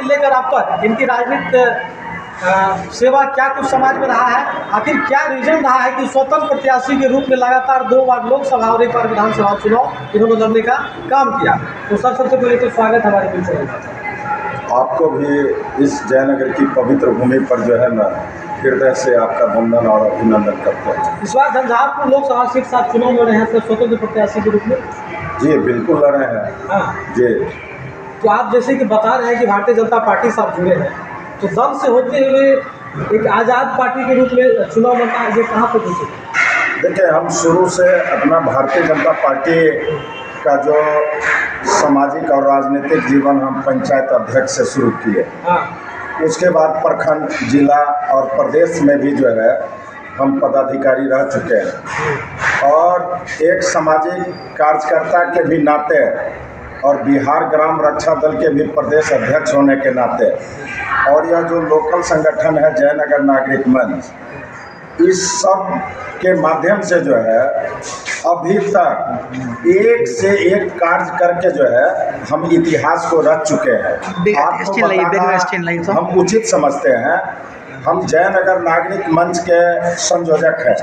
से लेकर अब तक इनकी राजनीतिक सेवा क्या कुछ समाज में रहा है, आखिर क्या रीजन रहा है कि स्वतंत्र प्रत्याशी के रूप में लगातार 2 बार लोकसभा और 1 बार विधानसभा चुनाव इन्होंने लड़ने का काम किया। तो सर, सबसे पहले तो स्वागत हमारे बीच में। आपको भी इस जयनगर की पवित्र भूमि पर जो है ना, हृदय से आपका वंदन और अभिनंदन करते हैं। इस बार झंझारपुर लोकसभा सीट से आप चुनाव लड़ रहे हैं तो स्वतंत्र प्रत्याशी के रूप में? जी बिल्कुल लड़ रहे हैं। हाँ जी, तो आप जैसे कि बता रहे हैं कि भारतीय जनता पार्टी से आप जुड़े हैं, तो दल से होते हुए एक आज़ाद पार्टी के रूप में चुनाव लड़ना ये कहाँ पर पहुँचे? देखिए, हम शुरू से अपना भारतीय जनता पार्टी का जो सामाजिक और राजनीतिक जीवन हम पंचायत अध्यक्ष से शुरू किए। हाँ, उसके बाद प्रखंड, जिला और प्रदेश में भी जो है हम पदाधिकारी रह चुके हैं, और एक सामाजिक कार्यकर्ता के भी नाते और बिहार ग्राम रक्षा दल के भी प्रदेश अध्यक्ष होने के नाते, और यह जो लोकल संगठन है जयनगर नागरिक मंच, इस सब के माध्यम से जो है अभी तक एक से एक कार्य करके जो है हम इतिहास को रच चुके हैं। आपको बताना हम उचित समझते हैं। हम जयनगर नागरिक मंच के संयोजक हैं।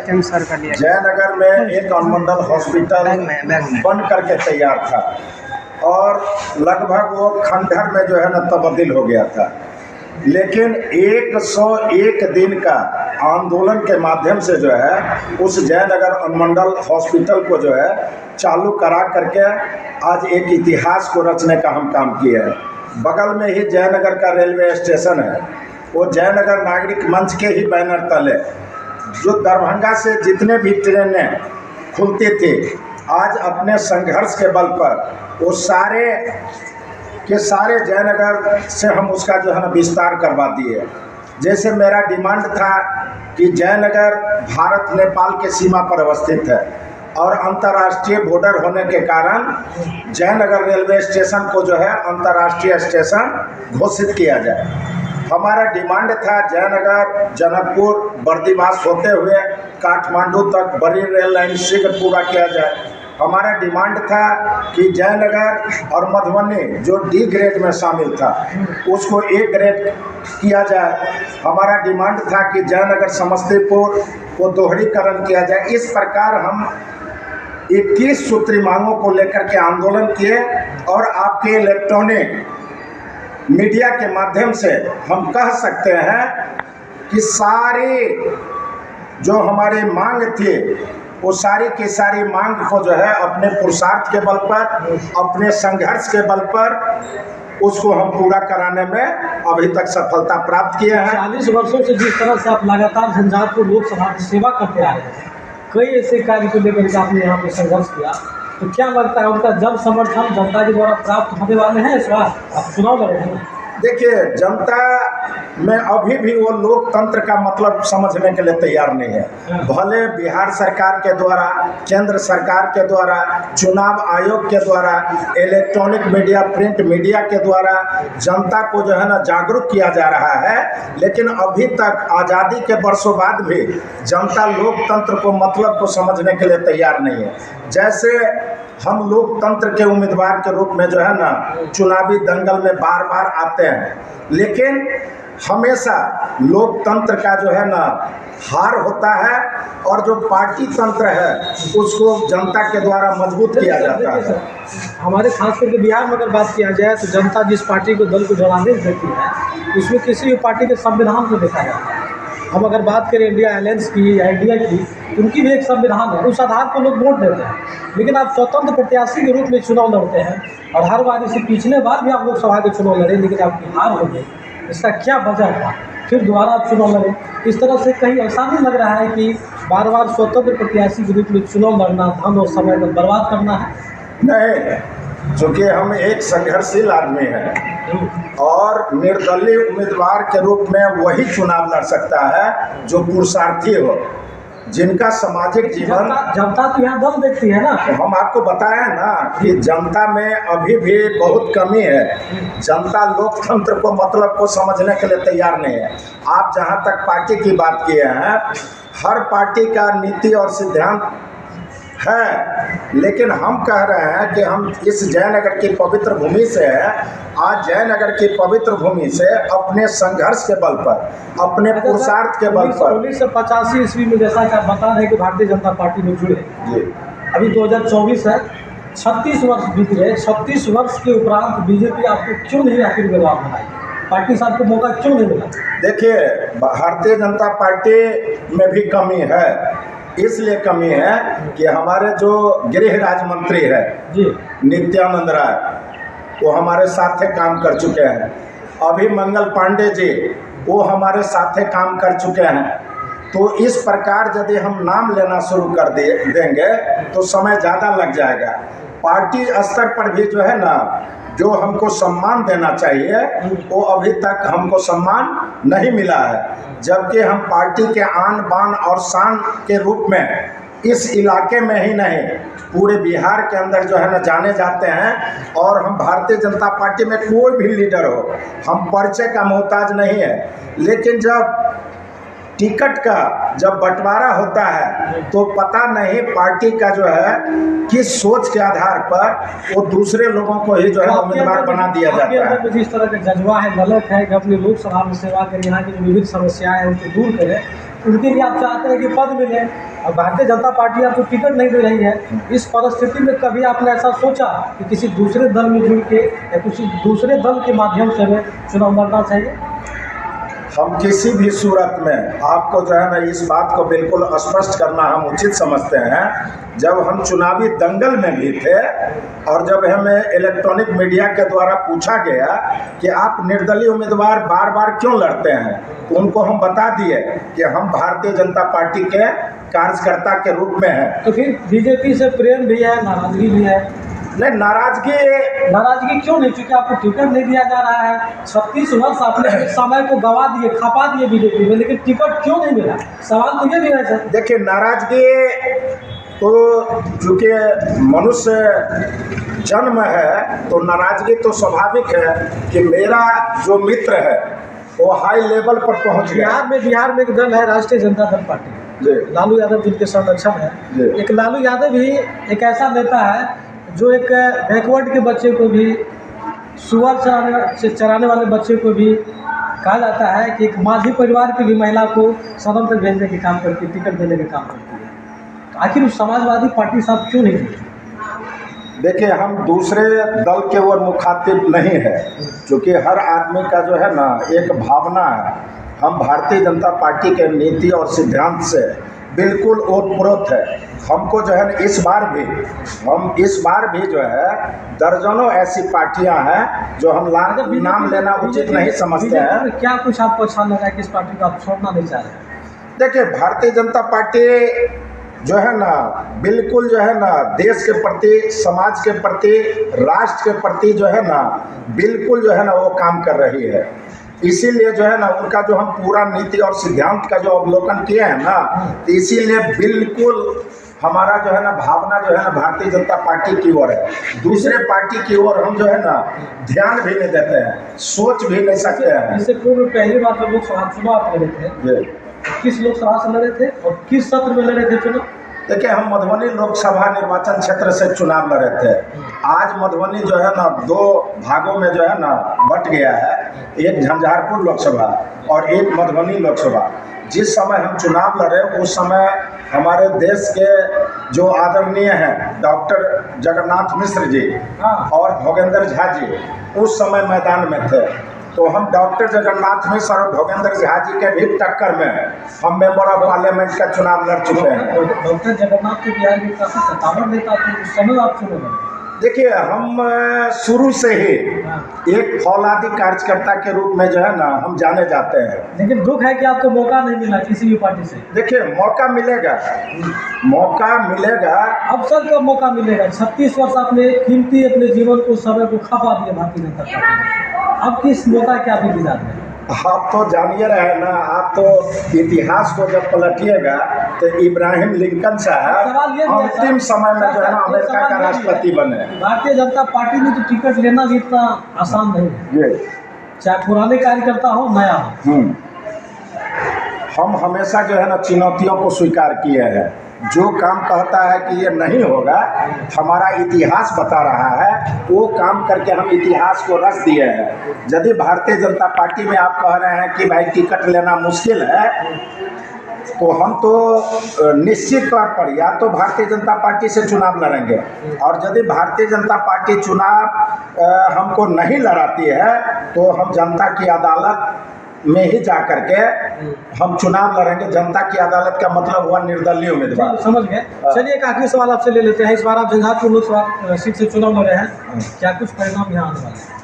जयनगर में एक अनुमंडल हॉस्पिटल बन करके तैयार था, और लगभग वो खंडहर में जो है ना तब्दील हो गया था, लेकिन 101 दिन का आंदोलन के माध्यम से जो है उस जयनगर अनुमंडल हॉस्पिटल को जो है चालू करा करके आज एक इतिहास को रचने का हम काम किए हैं। बगल में ही जयनगर का रेलवे स्टेशन है, वो जयनगर नागरिक मंच के ही बैनर तले जो दरभंगा से जितने भी ट्रेनें खुलती थी, आज अपने संघर्ष के बल पर वो सारे के सारे जयनगर से हम उसका जो है ना विस्तार करवा दिए। जैसे मेरा डिमांड था कि जयनगर भारत नेपाल के सीमा पर अवस्थित है और अंतर्राष्ट्रीय बॉर्डर होने के कारण जयनगर रेलवे स्टेशन को जो है अंतर्राष्ट्रीय स्टेशन घोषित किया जाए। हमारा डिमांड था जयनगर, जनकपुर, बर्दीवास होते हुए काठमांडू तक बड़ी रेल लाइन शीघ्र पूरा किया जाए। हमारा डिमांड था कि जयनगर और मधुबनी जो डी ग्रेड में शामिल था उसको ए ग्रेड किया जाए। हमारा डिमांड था कि जयनगर समस्तीपुर को दोहरीकरण किया जाए। इस प्रकार हम 21 सूत्री मांगों को लेकर के आंदोलन किए, और आपके इलेक्ट्रॉनिक मीडिया के माध्यम से हम कह सकते हैं कि सारी जो हमारी मांग थी वो सारी की सारी मांग को जो है अपने पुरुषार्थ के बल पर, अपने संघर्ष के बल पर उसको हम पूरा कराने में अभी तक सफलता प्राप्त किए हैं। 40 वर्षों से जिस तरह से आप लगातार झंझारपुर लोकसभा की सेवा करते आ रहे हैं, कई ऐसे कार्य को लेकर के आपने यहाँ पे संघर्ष किया, तो क्या लगता है उनका जन समर्थन जनता के द्वारा प्राप्त होने वाले हैं? इस बार आप चुनाव लड़ रहे हैं। देखिए, जनता में अभी भी वो लोकतंत्र का मतलब समझने के लिए तैयार नहीं है। भले बिहार सरकार के द्वारा, केंद्र सरकार के द्वारा, चुनाव आयोग के द्वारा, इलेक्ट्रॉनिक मीडिया, प्रिंट मीडिया के द्वारा जनता को जो है ना जागरूक किया जा रहा है, लेकिन अभी तक आज़ादी के वर्षों बाद भी जनता लोकतंत्र को मतलब को समझने के लिए तैयार नहीं है। जैसे हम लोकतंत्र के उम्मीदवार के रूप में जो है ना चुनावी दंगल में बार बार आते हैं, लेकिन हमेशा लोकतंत्र का जो है ना हार होता है, और जो पार्टी तंत्र है उसको जनता के द्वारा मजबूत किया जाता है। हमारे खास करके बिहार में अगर बात किया जाए तो जनता जिस पार्टी को दल को जनादेश देती है, उसमें किसी भी पार्टी के संविधान को देखा जाता है। हम अगर बात करें इंडिया अलायंस की या इंडिया की, उनकी भी एक संविधान है, उस आधार पर लोग वोट देते हैं। लेकिन आप स्वतंत्र प्रत्याशी के रूप में चुनाव लड़ते हैं, और हर बार इसे पिछले बार भी आप लोकसभा के चुनाव लड़े, लेकिन आपकी हार हो गई। इसका क्या वजह था? फिर दोबारा आप चुनाव लड़े। इस तरह से कहीं ऐसा नहीं लग रहा है कि बार बार स्वतंत्र प्रत्याशी के रूप में चुनाव लड़ना धन और समय को बर्बाद करना है? नहीं, चूँकि हम एक संघर्षशील आदमी हैं, और निर्दलीय उम्मीदवार के रूप में वही चुनाव लड़ सकता है जो पुरुषार्थी हो, जिनका सामाजिक जीवन। जनता तो यहाँ दम देखती है ना। हम आपको बताया ना कि जनता में अभी भी बहुत कमी है। जनता लोकतंत्र को मतलब को समझने के लिए तैयार नहीं है। आप जहाँ तक पार्टी की बात किए हैं, हर पार्टी का नीति और सिद्धांत है, लेकिन हम कह रहे हैं कि हम इस जयनगर की पवित्र भूमि से आज जयनगर की पवित्र भूमि से अपने संघर्ष के बल पर, अपने पुरुषार्थ के बल पर 1985 ईस्वी में जैसा कि आप बता रहे हैं कि भारतीय जनता पार्टी में जुड़े जी, अभी 2024 है, 36 वर्ष बीत गए। 36 वर्ष के उपरांत बीजेपी आपको क्यों नहीं आखिर विरोध बनाई? पार्टी साहब को मौका क्यों नहीं मिला? देखिए, भारतीय जनता पार्टी में भी कमी है। इसलिए कमी है कि हमारे जो गृह राज्य मंत्री है जी नित्यानंद राय, वो हमारे साथ काम कर चुके हैं। अभी मंगल पांडे जी, वो हमारे साथ काम कर चुके हैं। तो इस प्रकार यदि हम नाम लेना शुरू कर देंगे तो समय ज़्यादा लग जाएगा। पार्टी स्तर पर भी जो है ना, जो हमको सम्मान देना चाहिए वो अभी तक हमको सम्मान नहीं मिला है, जबकि हम पार्टी के आन बान और शान के रूप में इस इलाके में ही नहीं पूरे बिहार के अंदर जो है ना जाने जाते हैं। और हम भारतीय जनता पार्टी में कोई भी लीडर हो, हम परिचय का मोहताज नहीं है, लेकिन जब टिकट का जब बंटवारा होता है तो पता नहीं पार्टी का जो है किस सोच के आधार पर वो दूसरे लोगों को ही जो है उम्मीदवार बना दिया जाता है। जिस तरह का जज्बा है, गलत है कि अपनी लोकसभा में सेवा करें, यहाँ की जो विभिन्न समस्याएं हैं उनको दूर करें, उनके लिए आप चाहते हैं कि पद मिले और भारतीय जनता पार्टी आपको टिकट नहीं दे रही है। इस परिस्थिति में कभी आपने ऐसा सोचा कि किसी दूसरे दल में जुड़ के या किसी दूसरे दल के माध्यम से हमें चुनाव लड़ना चाहिए? हम किसी भी सूरत में आपको जो है ना इस बात को बिल्कुल स्पष्ट करना हम उचित समझते हैं। जब हम चुनावी दंगल में भी थे और जब हमें इलेक्ट्रॉनिक मीडिया के द्वारा पूछा गया कि आप निर्दलीय उम्मीदवार बार बार क्यों लड़ते हैं, तो उनको हम बता दिए कि हम भारतीय जनता पार्टी के कार्यकर्ता के रूप में हैं। तो फिर बीजेपी से प्रेम भी है, नाराजगी भी है? नहीं, नाराजगी क्यों नहीं? क्योंकि आपको टिकट नहीं दिया जा रहा है। 36 वर्ष आपने समय को गवा दिए, खपा दिए बीजेपी में, लेकिन टिकट क्यों नहीं मिला? सवाल तो ये भी है सर। देखिए, नाराजगी तो चूँकि मनुष्य जन्म है तो नाराजगी तो स्वाभाविक है कि मेरा जो मित्र है वो हाई लेवल पर पहुंच गया। बिहार में एक दल है राष्ट्रीय जनता दल पार्टी, लालू यादव जिनके संरक्षण है। एक लालू यादव भी एक ऐसा नेता है जो एक बैकवर्ड के बच्चे को भी, सुअर चराने वाले बच्चे को भी कहा जाता है कि एक माझी परिवार की भी महिला को सदन तक भेजने के काम करती है, टिकट देने के काम करती है। तो आखिर समाजवादी पार्टी साहब क्यों नहीं जीती? देखिए, हम दूसरे दल के ओर मुखातिब नहीं है, क्योंकि हर आदमी का जो है ना एक भावना है। हम भारतीय जनता पार्टी के नीति और सिद्धांत से बिल्कुल ओतप्रोत है। हमको जो है ना इस बार भी जो है दर्जनों ऐसी पार्टियां हैं जो हम नाम लेना उचित नहीं समझते हैं। क्या कुछ आपको अच्छा लगा है कि इस पार्टी को आप छोड़ना नहीं चाह रहे? देखिए, भारतीय जनता पार्टी जो है ना बिल्कुल जो है ना देश के प्रति, समाज के प्रति, राष्ट्र के प्रति जो है ना बिल्कुल जो है ना वो काम कर रही है। इसीलिए जो है ना उनका जो हम पूरा नीति और सिद्धांत का जो अवलोकन किए हैं ना, तो इसीलिए बिल्कुल हमारा जो है ना भावना जो है ना भारतीय जनता पार्टी की ओर है। दूसरे पार्टी की ओर हम जो है ना ध्यान भी नहीं देते हैं, सोच भी नहीं सकते हैं। इससे पूर्व पहली बार जब लोकसभा चुनाव लड़े थे, किस लोकसभा से लड़े थे और किस सत्र में लड़े थे चुनाव? देखिए, हम मधुबनी लोकसभा निर्वाचन क्षेत्र से चुनाव लड़े थे। आज मधुबनी जो है ना 2 भागों में जो है ना बट गया है, एक झंझारपुर लोकसभा और एक मधुबनी लोकसभा। जिस समय हम चुनाव लड़े उस समय हमारे देश के जो आदरणीय हैं डॉक्टर जगन्नाथ मिश्र जी और भोगेंद्र झा जी उस समय मैदान में थे। तो हम डॉक्टर जगन्नाथ मिश्र और भोगेंद्र झा जी के भी टक्कर में हम मेंबर ऑफ पार्लियामेंट का चुनाव लड़ चुके हैं। डॉक्टर जगन्नाथ के बिहार में काफ़ी सत्तावर नेता थे, उस समय आप चुने लगे? देखिए, हम शुरू से ही एक फौलादी कार्यकर्ता के रूप में जो है ना हम जाने जाते हैं। लेकिन दुख है कि आपको मौका नहीं मिला किसी भी पार्टी से। देखिए, मौका मिलेगा, अवसर का मौका मिलेगा। 36 वर्ष आपने कीमती अपने जीवन को, समय को खपा दिया भारतीय जनता पार्टी में। अब किस मौका के आप इंतजार में? आप तो जानिए रहे ना, आप तो इतिहास को जब पलटिएगा तो इब्राहिम लिंकन साहब अंतिम समय में जो है ना अमेरिका का राष्ट्रपति बने। भारतीय जनता पार्टी में तो टिकट लेना भी इतना आसान नहीं है, चाहे पुराने कार्यकर्ता हो नया हो। हम हमेशा जो है ना चुनौतियों को स्वीकार किए हैं। जो काम कहता है कि ये नहीं होगा, हमारा इतिहास बता रहा है, वो काम करके हम इतिहास को रच दिए हैं। यदि भारतीय जनता पार्टी में आप कह रहे हैं कि भाई टिकट लेना मुश्किल है, तो हम तो निश्चित तौर पर या तो भारतीय जनता पार्टी से चुनाव लड़ेंगे, और यदि भारतीय जनता पार्टी चुनाव हमको नहीं लड़ाती है तो हम जनता की अदालत में ही जा करके हम चुनाव लड़ेंगे। जनता की अदालत का मतलब हुआ निर्दलीय उम्मीदवार। समझ गए। चलिए एक आखिरी सवाल आपसे ले लेते हैं। इस बार आप झंझारपुर लोकसभा सीट से चुनाव लड़ रहे हैं, क्या कुछ परिणाम यहाँ आने वाले हैं?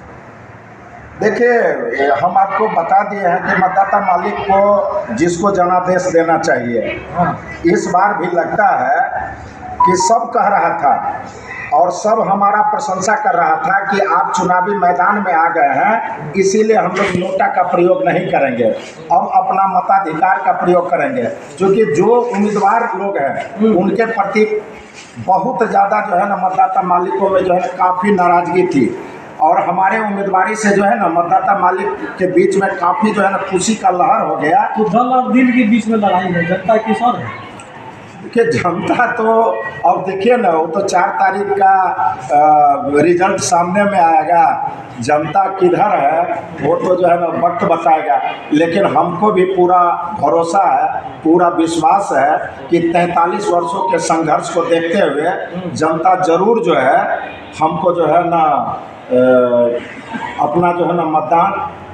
देखिए, हम आपको बता दिए हैं कि मतदाता मालिक को जिसको जनादेश देना चाहिए। हाँ। इस बार भी लगता है कि सब कह रहा था और सब हमारा प्रशंसा कर रहा था कि आप चुनावी मैदान में आ गए हैं, इसीलिए हम लोग नोटा का प्रयोग नहीं करेंगे, अब अपना मताधिकार का प्रयोग करेंगे। क्योंकि जो उम्मीदवार लोग हैं उनके प्रति बहुत ज़्यादा जो है ना मतदाता मालिकों में जो है काफ़ी नाराज़गी थी, और हमारे उम्मीदवारी से जो है ना मतदाता मालिक के बीच में काफ़ी जो है ना खुशी का लहर हो गया। तो दल और दिल के बीच में लड़ाई है, जनता किस और है? देखिए, जनता तो अब देखिए ना, वो तो 4 तारीख का रिजल्ट सामने में आएगा। जनता किधर है वो तो जो है ना वक्त बताएगा, लेकिन हमको भी पूरा भरोसा है, पूरा विश्वास है कि 43 वर्षों के संघर्ष को देखते हुए जनता जरूर जो है हमको जो है ना अपना जो है ना मतदान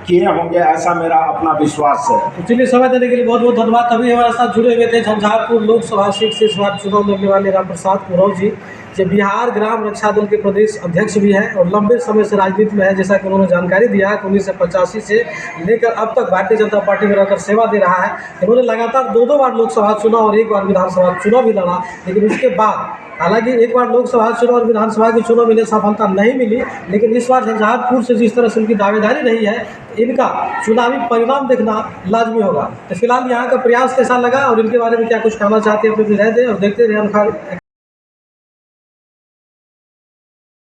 किए होंगे, ऐसा मेरा अपना विश्वास है। तो चलिए, समय देने के लिए बहुत बहुत धन्यवाद। अभी हमारे साथ जुड़े हुए थे झंझारपुर लोकसभा सीट से इस बार चुनाव लड़ने वाले रामप्रसाद कुरव जी, जो बिहार ग्राम रक्षा दल के प्रदेश अध्यक्ष भी हैं और लंबे समय से राजनीति में है। जैसा कि उन्होंने जानकारी दिया कि 1985 से लेकर अब तक भारतीय जनता पार्टी में रहकर सेवा दे रहा है। उन्होंने लगातार 2 बार लोकसभा चुनाव और 1 बार विधानसभा चुनाव भी लड़ा, लेकिन उसके बाद हालांकि 1 बार लोकसभा चुनाव और विधानसभा के चुनाव में सफलता नहीं मिली, लेकिन इस बार झंझारपुर से जिस तरह से उनकी दावेदारी रही है, इनका चुनावी परिणाम देखना लाजमी होगा। तो फिलहाल यहाँ का प्रयास कैसा लगा और इनके बारे में क्या कुछ कहना चाहते हैं, अपनी राय दें और देखते रहे।